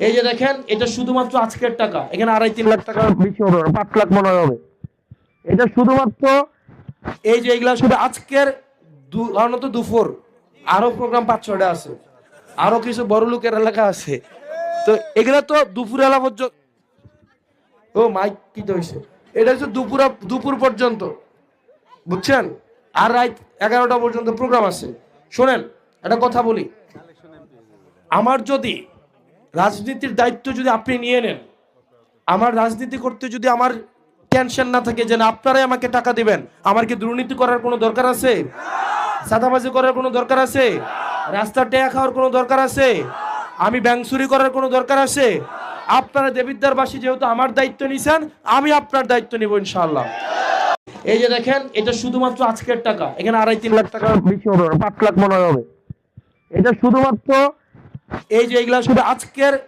এই যে দেখেন, এটা শুধুমাত্র আজকের টাকা। এখানে 2.5-3 লাখ টাকা বেশি হবে না, 5 লাখ মনে হয় হবে। এটা শুধুমাত্র এই যে এগুলা শুধু আজকের অনন্ত দুপুর। আরো প্রোগ্রাম 5-6টা আছে, আরো কিছু বড় লোকের এলাকা আছে। তো এগুলা তো দুপুর এলা পর্যন্ত। ও মাইক কি তো হয়েছে, এটা হচ্ছে দুপুর পর্যন্ত, বুঝছেন? আর রাত 11টা পর্যন্ত প্রোগ্রাম আছে। শোনেন, একটা কথা বলি, আমার যদি রাজনীতির দায়িত্ব যদি আপনি নিয়ে নেন, আমার রাজনীতি করতে যদি আমার টেনশন না থাকে যে না আপনারাই আমাকে টাকা দিবেন, আমার কি দুর্নীতি করার কোনো দরকার আছে? সাদাবাজি করার কোনো দরকার আছে? রাস্তা টেয়া খাওয়ার কোনো দরকার আছে? আমি ব্যাংক চুরি করার কোনো দরকার আছে? আপনারা দেবিদ্বারবাসী যেহেতু আমার দায়িত্ব নিছেন, আমি আপনার দায়িত্ব নিব ইনশাআল্লাহ। এই যে দেখেন, এটা শুধুমাত্র আজকের টাকা। এখানে 2.5-3 লাখ টাকা বেশি হবে না, 5 লাখ মনে হয় হবে। এটা শুধুমাত্র এই যে এগুলা শুধু আজকের